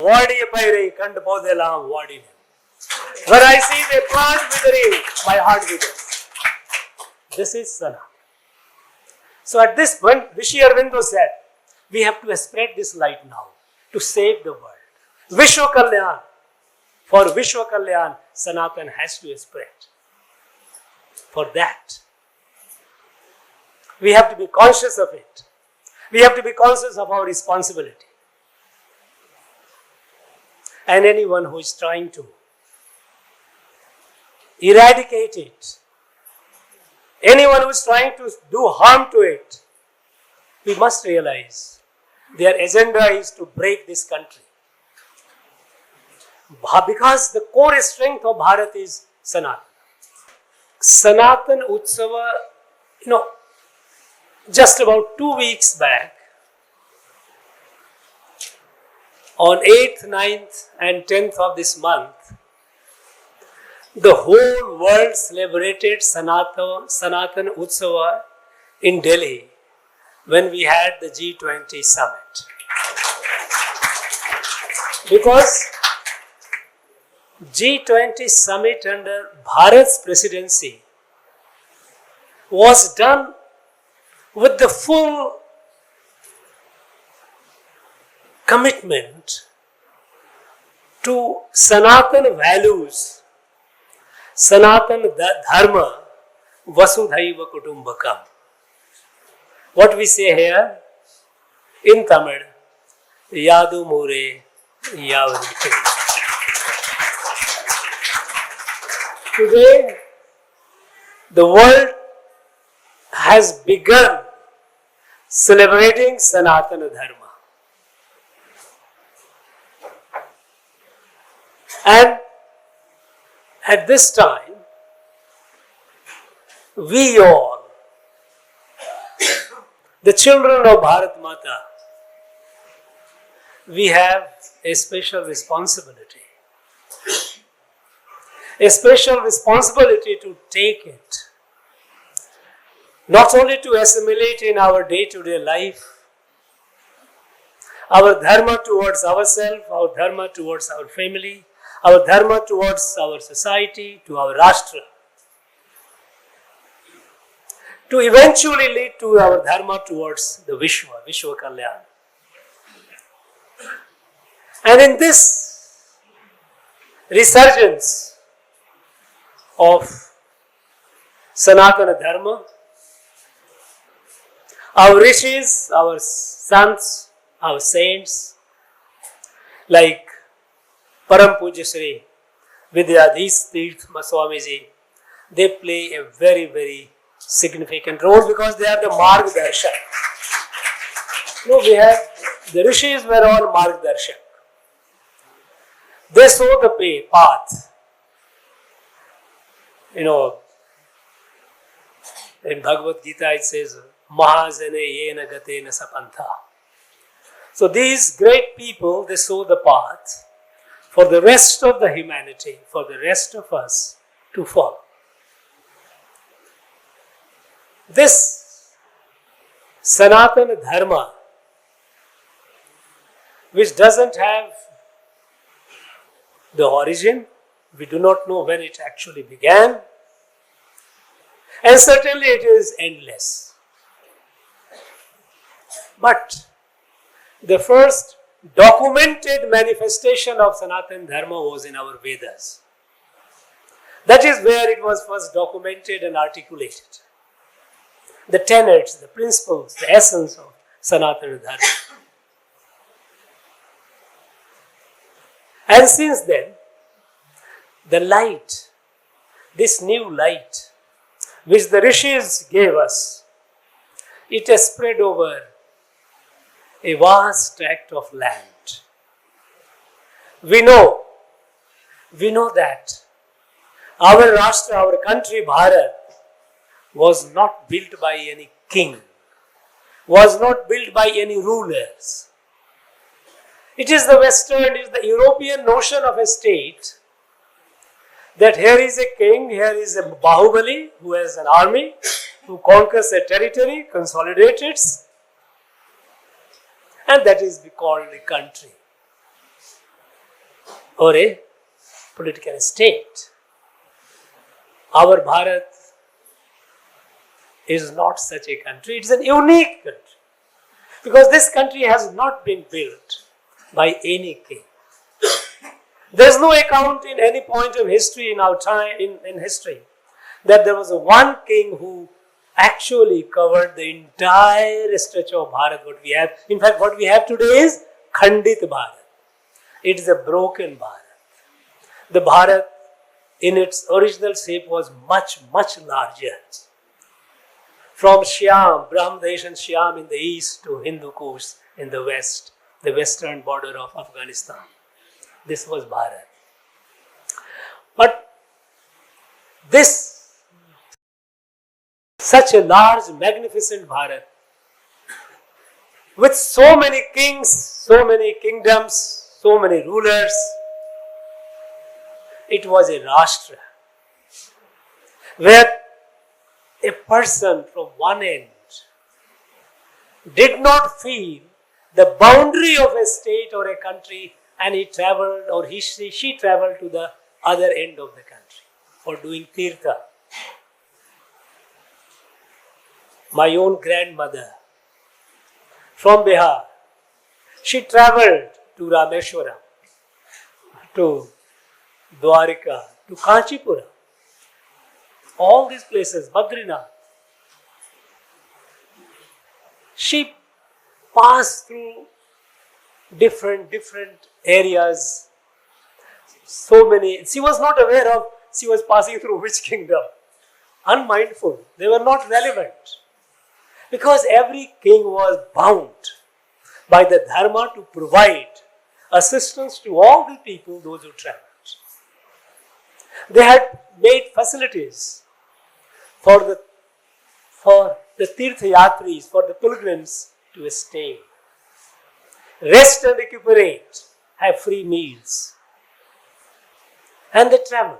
Wadi Pairi Kand Podelam Wadi. When I see the plant withering, my heart withers. This is Sana. So at this point, Rishi Aurobindo said, we have to spread this light now to save the world. Vishwa Kalyan. For Vishwa Kalyan, Sanatan has to spread. For that, we have to be conscious of it. We have to be conscious of our responsibility. And anyone who is trying to eradicate it, anyone who is trying to do harm to it, we must realize their agenda is to break this country. Because the core strength of Bharat is Sanatan. Sanatan Utsava, just about 2 weeks back, on 8th, 9th and 10th of this month, the whole world celebrated Sanatan Utsava in Delhi when we had the G20 summit. Because G20 summit under Bharat's presidency was done with the full commitment to Sanatan values, Sanatan Dharma, Vasudhaiva Kutumbakam. What we say here in Tamil, Yadu Mure Yavani. Today, the world has begun celebrating Sanatana Dharma. And at this time, we all, the children of Bharat Mata, we have a special responsibility. A special responsibility to take it, not only to assimilate in our day-to-day life, our dharma towards ourselves, our dharma towards our family, our dharma towards our society, to our Rashtra, to eventually lead to our dharma towards the Vishwa Kalyan. And in this resurgence of Sanatana Dharma, our rishis, our sants, our saints, like Param Pujya Shri Vidyadhis Tirth Swamiji, they play a very, very significant role because they are the Margdarshan. We have, the rishis were all Margdarshan. They saw the path. In Bhagavad Gita it says, Mahajane yena gatena sapantha. So these great people, they saw the path for the rest of the humanity, for the rest of us to follow. This Sanatana Dharma, which doesn't have the origin, we do not know when it actually began, and certainly it is endless. But the first documented manifestation of Sanatana Dharma was in our Vedas. That is where it was first documented and articulated. The tenets, the principles, the essence of Sanatana Dharma. And since then, the light, this new light, which the rishis gave us, it has spread over a vast tract of land. We know that our Rashtra, our country, Bharat, was not built by any king, was not built by any rulers. It is the Western, it is the European notion of a state that here is a king, here is a Bahubali who has an army, who conquers a territory, consolidates it, and that is called a country. or a political state. Our Bharat is not such a country. It's an unique country. Because this country has not been built by any king. There's no account in any point of history in our time, in history, that there was one king who actually covered the entire stretch of Bharat, what we have. In fact, what we have today is Khandit Bharat. It is a broken Bharat. The Bharat in its original shape was much, much larger. From Shyam, Brahmadesh and Shyam in the east to Hindu Kush in the west, the western border of Afghanistan. This was Bharat. But this, such a large, magnificent Bharat, with so many kings, so many kingdoms, so many rulers, it was a Rashtra, where a person from one end did not feel the boundary of a state or a country, and he traveled, or she traveled to the other end of the country for doing tirtha. My own grandmother from Bihar, she traveled to Rameshwaram, to Dwarika, to Kanchipura, all these places, Badrinath. She passed through different areas, so many. She was not aware of she was passing through which kingdom. Unmindful. They were not relevant. Because every king was bound by the dharma to provide assistance to all the people, those who traveled. They had made facilities for the Tirtha Yatris, for the pilgrims to stay, rest and recuperate, have free meals. And they traveled.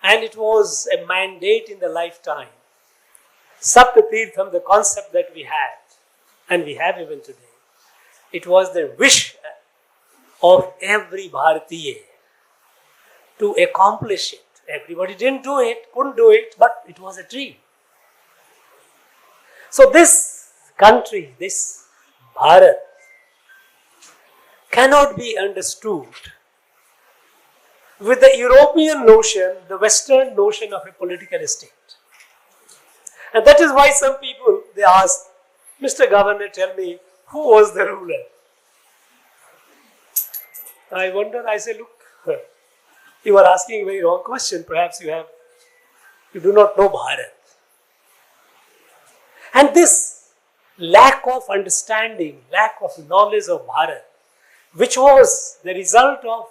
And it was a mandate in the lifetime. Sapta Tirtham, the concept that we had, and we have even today, it was the wish of every Bharatiya to accomplish it. Everybody didn't do it, couldn't do it, but it was a dream. So this country, this Bharat, cannot be understood with the European notion, the Western notion of a political state. And that is why some people, they ask, Mr. Governor, tell me, who was the ruler? I wonder, I say, look, you are asking a very wrong question. Perhaps you do not know Bharat. And this lack of understanding, lack of knowledge of Bharat, which was the result of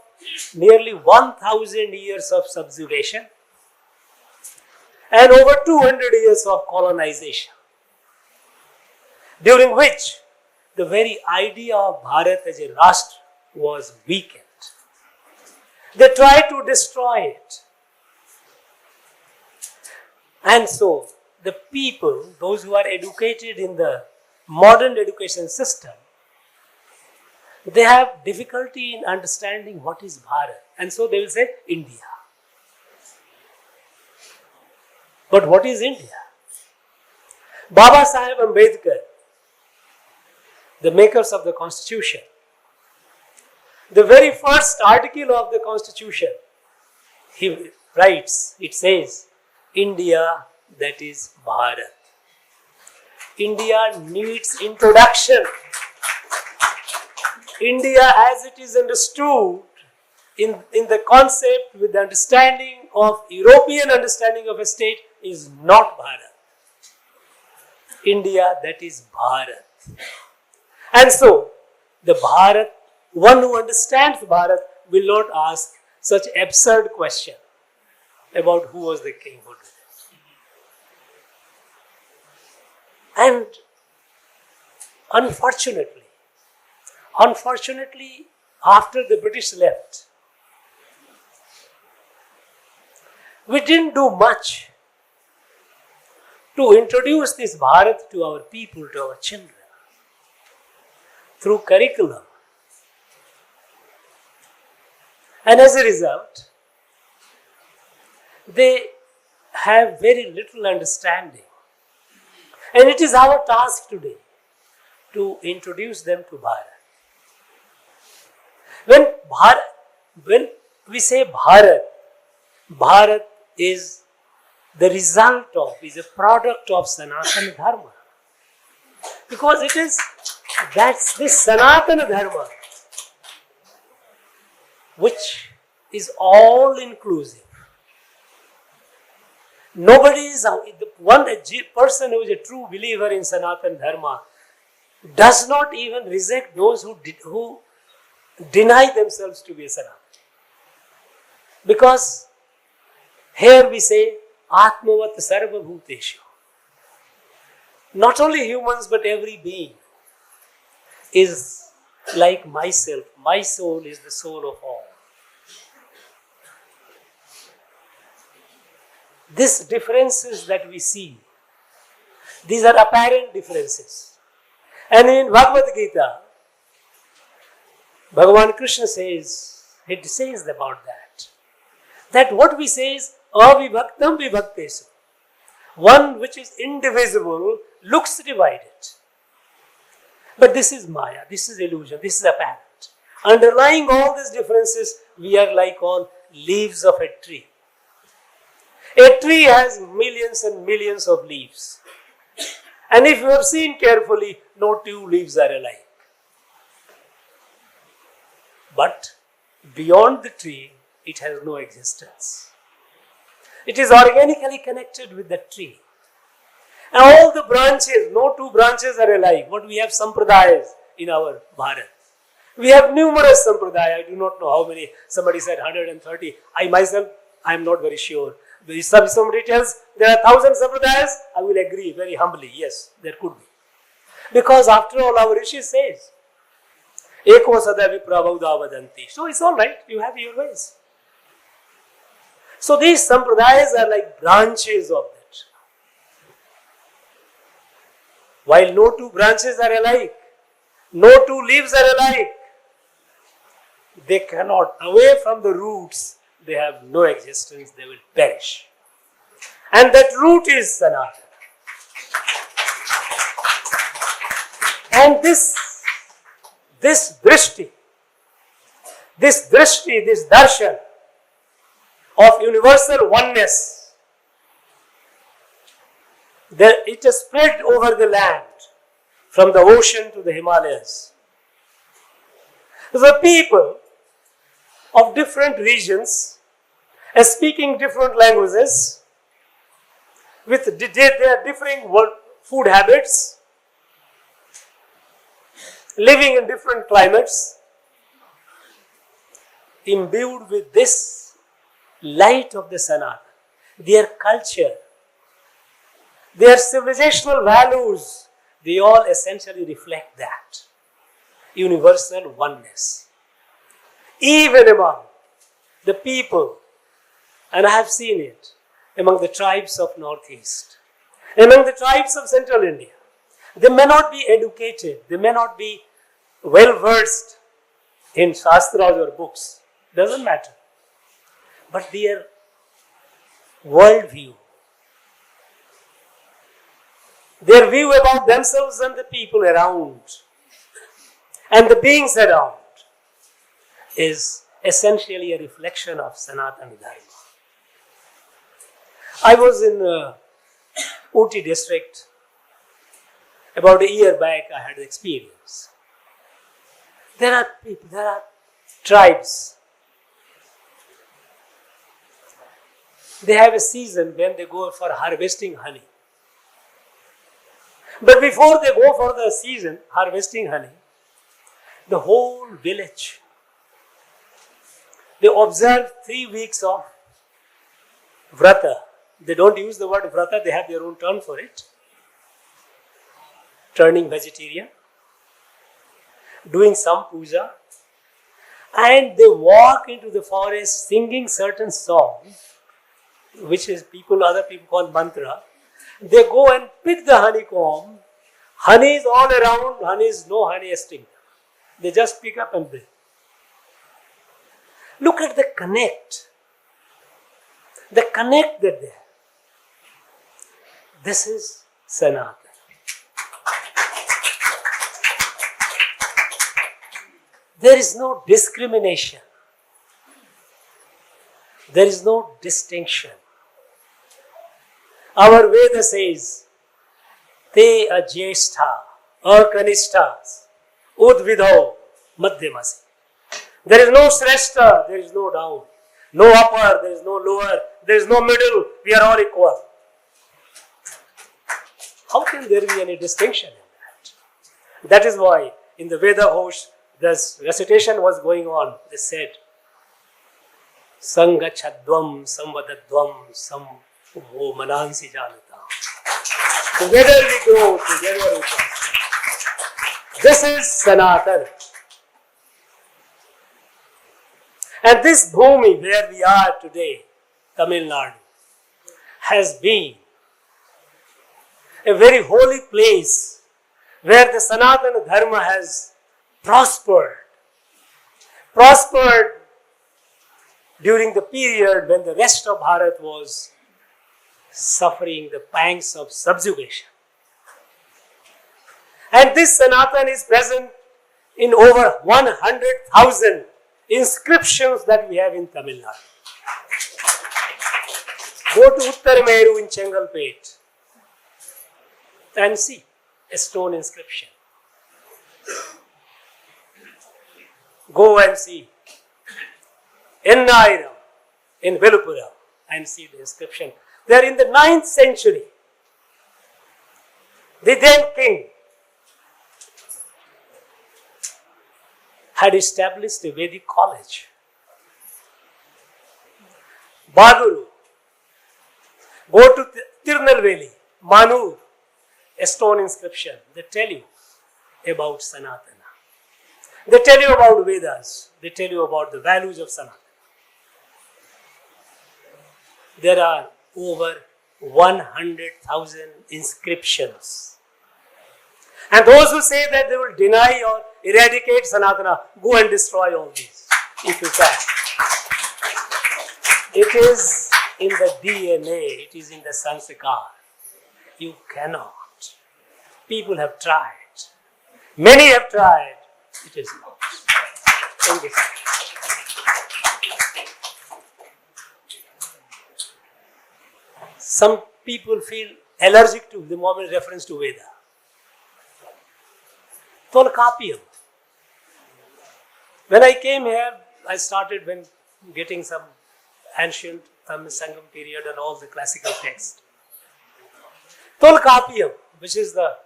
nearly 1,000 years of subjugation and over 200 years of colonization, during which the very idea of Bharat as a Rashtra was weakened. They tried to destroy it. And so, the people, those who are educated in the modern education system, they have difficulty in understanding what is Bharat. And so they will say, India. But what is India? Baba Saheb Ambedkar, the makers of the Constitution, the very first article of the Constitution, he writes, it says, India, that is Bharat. India needs introduction. India as it is understood in the concept with the understanding of European understanding of a state is not Bharat. India, that is Bharat. And so, the Bharat, one who understands Bharat will not ask such absurd question about who was the king who did it. And unfortunately, after the British left, we didn't do much to introduce this Bharat to our people, to our children, through curriculum. And as a result, they have very little understanding. And it is our task today to introduce them to Bharat. When we say Bharat, Bharat is the result of, is a product of Sanatana Dharma. Because that's this Sanatana Dharma which is all inclusive. Nobody is, person who is a true believer in Sanatana Dharma does not even reject those who deny themselves to be a Sanatana. Because here we say, Atmavat Sarva Bhuteshu. Not only humans but every being is like myself. My soul is the soul of all. These differences that we see, these are apparent differences. And in Bhagavad Gita, Bhagavan Krishna says about that what we say is avibhaktam vibhaktesu. One which is indivisible looks divided. But this is Maya, this is illusion, this is apparent. Underlying all these differences, we are like on leaves of a tree. A tree has millions and millions of leaves. And if you have seen carefully, no two leaves are alike. But beyond the tree, it has no existence. It is organically connected with the tree. And all the branches, no two branches are alike. What we have sampradayas in our Bharat. We have numerous sampradayas. I do not know how many. Somebody said 130. I am not very sure. If somebody tells there are 1,000 sampradayas, I will agree very humbly. Yes, there could be. Because after all, our Rishi says, Eko sada viprabhauda vadanti. So it's all right. You have your ways. So these sampradayas are like branches of that. While no two branches are alike, no two leaves are alike, they cannot, away from the roots, they have no existence, they will perish. And that root is Sanatana. And this drishti, this darshan of universal oneness, it has spread over the land, from the ocean to the Himalayas. The people of different regions, speaking different languages, with their differing food habits, living in different climates, imbued with this light of the Sanatana, their culture, their civilizational values, they all essentially reflect that universal oneness. Even among the people, and I have seen it, among the tribes of Northeast, among the tribes of Central India, they may not be educated, they may not be well versed in Shastras or books, doesn't matter. But their worldview, their view about themselves and the people around, and the beings around, is essentially a reflection of Sanatana Dharma. I was in Ooty district. About a year back, I had the experience. There are people, there are tribes. They have a season when they go for harvesting honey. But before they go for the season, harvesting honey, the whole village, they observe 3 weeks of vrata. They don't use the word vrata, they have their own term for it. Turning vegetarian, doing some puja, and they walk into the forest singing certain songs, which is other people call mantra. They go and pick the honeycomb. Honey is all around, no honey extinct. They just pick up and bring. Look at the connect. The connect that there. This is Sanatana. There is no discrimination. There is no distinction. Our Veda says, Te ajyeshtha akanishthas udvidho madhyamasi. There is no shrestha, there is no down. No upper, there is no lower, there is no middle. We are all equal. How can there be any distinction in that? That is why in the Veda Hosh, this recitation was going on. They said, Sangachadvam samvadadvam samvo manansi janata. Together we grow, together we prosper. This is Sanatana. And this bhumi where we are today, Tamil Nadu, has been a very holy place where the Sanatana Dharma has prospered. Prospered during the period when the rest of Bharat was suffering the pangs of subjugation. And this Sanatana is present in over 100,000 inscriptions that we have in Tamil Nadu. Go to Uttar Meru in Chengalpet and see a stone inscription. Go and see Ennairam in Velupura and see the inscription. They are in the 9th century. The then king had established a Vedic college. Baduru. Go to Tirunelveli, Manur, a stone inscription. They tell you about Sanatana. They tell you about Vedas. They tell you about the values of Sanatana. There are over 100,000 inscriptions. And those who say that they will deny or eradicate Sanatana, go and destroy all these, if you can. It is in the DNA, it is in the sanskar. You cannot. People have tried. Many have tried. It is not. Thank you. Some people feel allergic to the moment reference to Veda. Tolkapiyam. When I came here, I started getting some ancient Tamil Sangam period and all the classical texts. Tolkapiyam, which is the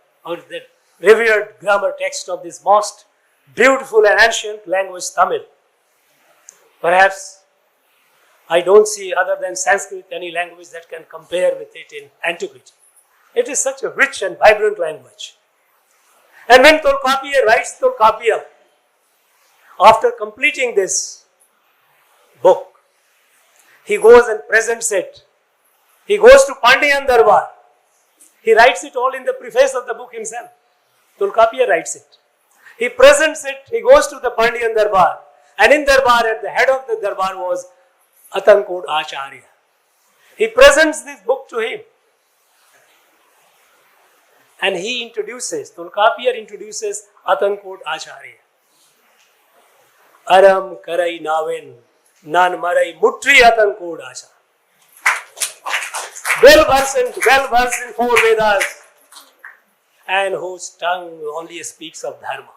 revered grammar text of this most beautiful and ancient language, Tamil. Perhaps I don't see other than Sanskrit any language that can compare with it in antiquity. It is such a rich and vibrant language. And when Tolkapiya writes Tolkapiyam, after completing this book, he goes and presents it. He goes to Pandian Darbar. He writes it all in the preface of the book himself. Tolkapiya writes it. He presents it. He goes to the Pandian Darbar. And in Darbar, at the head of the Darbar was Atankod Acharya. He presents this book to him. And he introduces, Tolkapiya introduces Atankod Acharya. Aram Karai Naven Nan Marai Mutri Atankod Acharya. Well versed in 4 Vedas, and whose tongue only speaks of Dharma.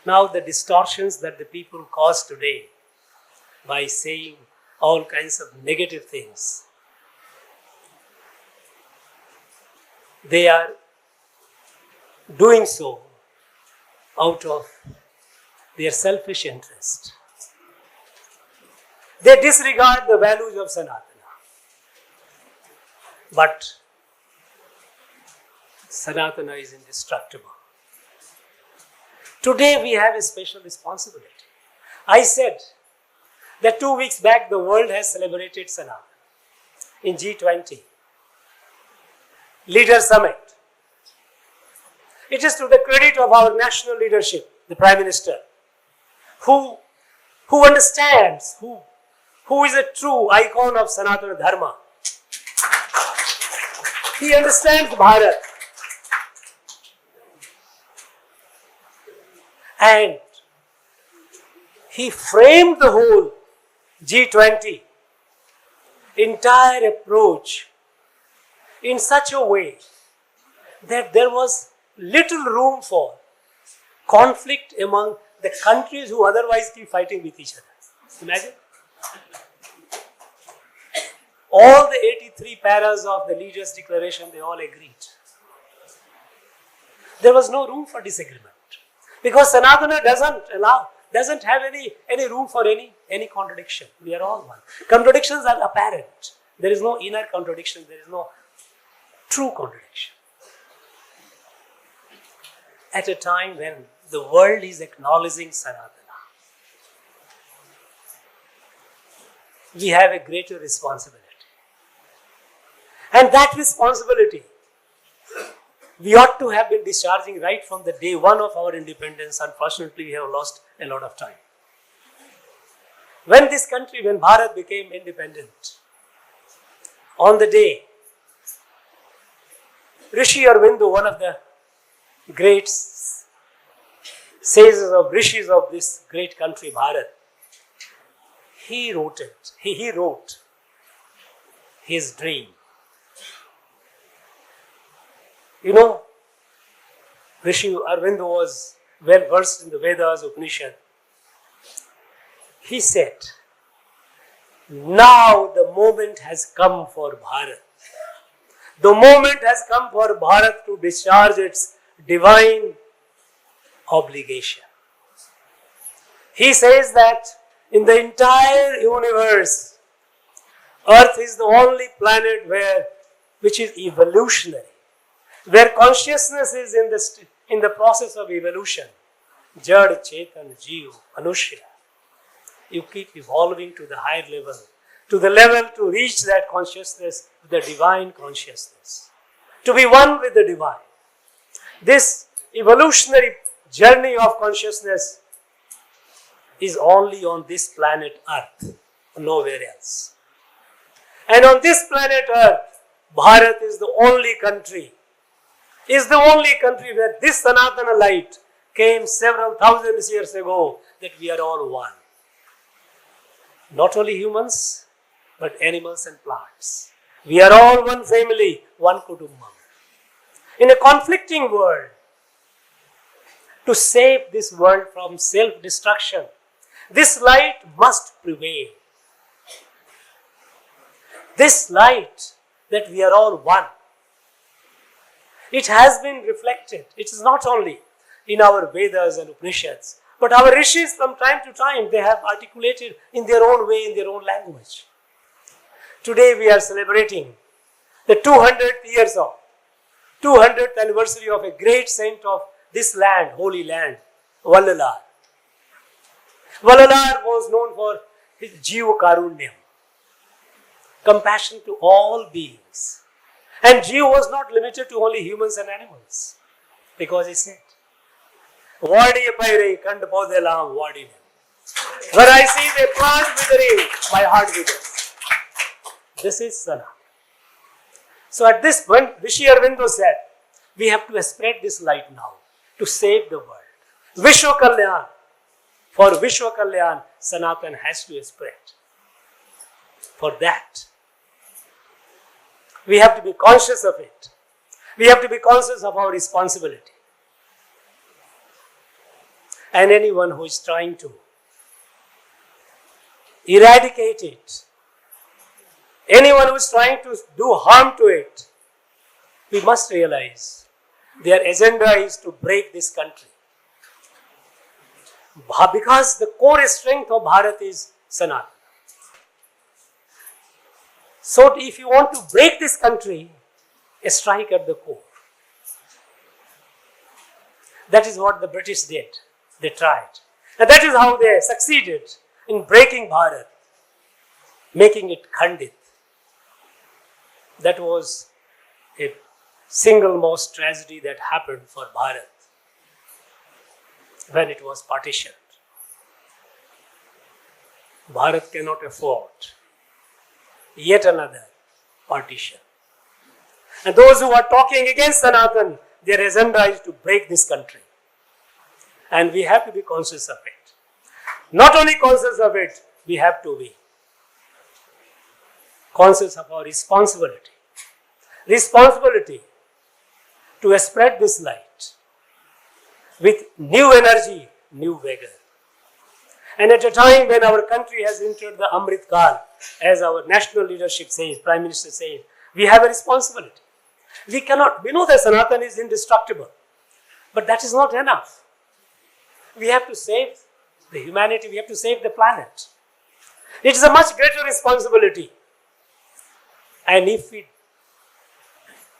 Now the distortions that the people cause today by saying all kinds of negative things, they are doing so out of their selfish interest. They disregard the values of Sanatana. But Sanatana is indestructible. Today we have a special responsibility. I said that 2 weeks back the world has celebrated Sanatana in G20 Leader Summit. It is to the credit of our national leadership, the Prime Minister, who understands, who is a true icon of Sanatana Dharma. He understands Bharat. And he framed the whole G20 entire approach in such a way that there was little room for conflict among the countries who otherwise keep fighting with each other. Imagine. All the 83 paras of the leaders' declaration, they all agreed. There was no room for disagreement. Because Sanatana doesn't have any room for any contradiction. We are all one. Contradictions are apparent. There is no inner contradiction. There is no true contradiction. At a time when the world is acknowledging Sanatana, we have a greater responsibility. And that responsibility we ought to have been discharging right from the day one of our independence. Unfortunately, we have lost a lot of time. When Bharat became independent, on the day, Rishi Aurobindo, one of the great sages of rishis of this great country, Bharat, he wrote it. He wrote his dream. You know, Rishi Aurobindo was well versed in the Vedas, Upanishad. He said, now the moment has come for Bharat. The moment has come for Bharat to discharge its divine obligation. He says that in the entire universe, Earth is the only planet which is evolutionary, where consciousness is in the process of evolution. Jad, Chetan, Jeev, Manushya. You keep evolving to the higher level, to the level to reach that consciousness, the divine consciousness, to be one with the divine. This evolutionary journey of consciousness is only on this planet Earth, nowhere else. And on this planet Earth, Bharat is the only country where this Sanatana light came several thousands years ago, that we are all one. Not only humans, but animals and plants. We are all one family, one kutumbam. In a conflicting world, to save this world from self-destruction, this light must prevail. This light that we are all one, it has been reflected. It is not only in our Vedas and Upanishads, but our rishis from time to time, they have articulated in their own way, in their own language. Today we are celebrating the 200th anniversary of a great saint of this land, holy land, Vallalar. Vallalar was known for his Jiva Karunyam, compassion to all beings. And Jiva was not limited to only humans and animals, because he said, Vadi paire kand podelam vadi. Where I see the plant withering, my heart withers. This is Sanatana. So at this point, Rishi Aurobindo said, we have to spread this light now to save the world. Vishwa Kalyan. For Vishwa Kalyan, Sanatana has to spread. For that, we have to be conscious of it. We have to be conscious of our responsibility. And anyone who is trying to eradicate it, anyone who is trying to do harm to it, we must realize their agenda is to break this country. Because the core strength of Bharat is Sanatana. So if you want to break this country, strike at the core. That is what the British did. They tried. And that is how they succeeded in breaking Bharat, making it Khandit. That was a single most tragedy that happened for Bharat when it was partitioned. Bharat cannot afford yet another partition. And those who are talking against Sanatan, their agenda is to break this country. And we have to be conscious of it. Not only conscious of it, we have to be conscious of our responsibility. Responsibility to spread this light with new energy, new vigor. And at a time when our country has entered the Amrit Kal, as our national leadership says, Prime Minister says, we have a responsibility. We know that Sanatan is indestructible, but that is not enough. We have to save the humanity, we have to save the planet. It is a much greater responsibility. And if we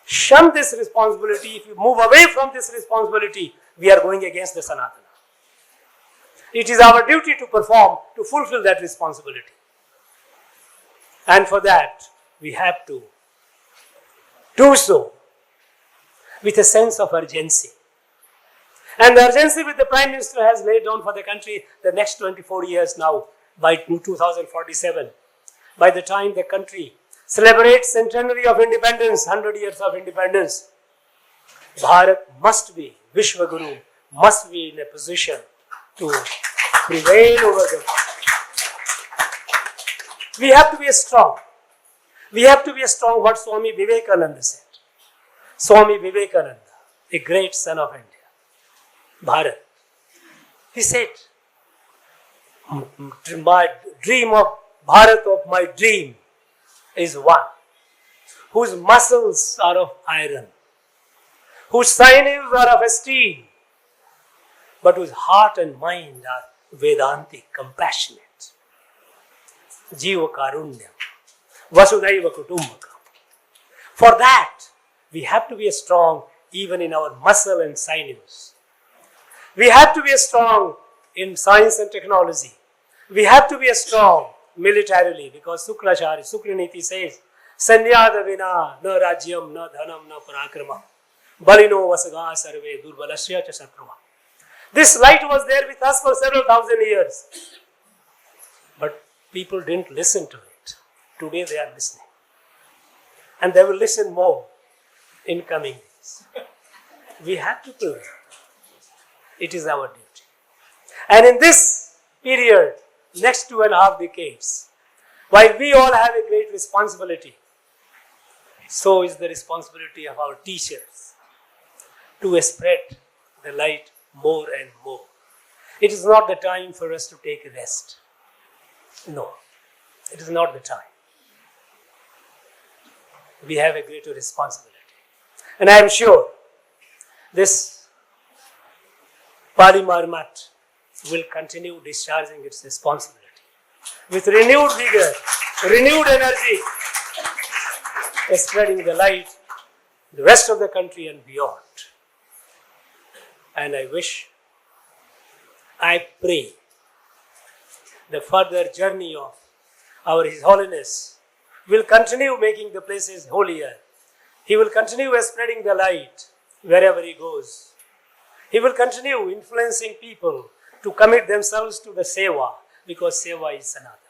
shun this responsibility, if we move away from this responsibility, we are going against the Sanatana. It is our duty to perform, to fulfill that responsibility. And for that, we have to do so with a sense of urgency. And the urgency which the Prime Minister has laid down for the country the next 24 years now, by 2047, by the time the country celebrates centenary of independence, 100 years of independence, Bharat must be, Vishwaguru must be in a position to prevail over the world. We have to be strong. We have to be strong, what Swami Vivekananda said. Swami Vivekananda, a great son of India, Bharat. He said, my dream of Bharat, of my dream, is one whose muscles are of iron, whose sinews are of steel, but whose heart and mind are Vedantic, compassionate. Jiva Karunyam, Vasudhaiva Kutumbakam. For that, we have to be strong even in our muscle and sinews. We have to be strong in science and technology. We have to be strong militarily, because Sukraniti says, Sanyada vina na rajyam na dhanam na parakrama balino vasaga sarve durbalasya cha satrava. This light was there with us for several thousand years. But people didn't listen to it. Today they are listening. And they will listen more in coming days. We have to do it. It is our duty. And in this period, next 2.5 decades, while we all have a great responsibility, so is the responsibility of our teachers to spread the light more and more. It is not the time for us to take a rest. No, it is not the time. We have a greater responsibility. And I am sure this Pali Marmat will continue discharging its responsibility with renewed vigor, renewed energy, spreading the light the rest of the country and beyond. And I pray the further journey of our His Holiness will continue making the places holier. He will continue spreading the light wherever he goes. He will continue influencing people to commit themselves to the seva, because seva is Sanatana.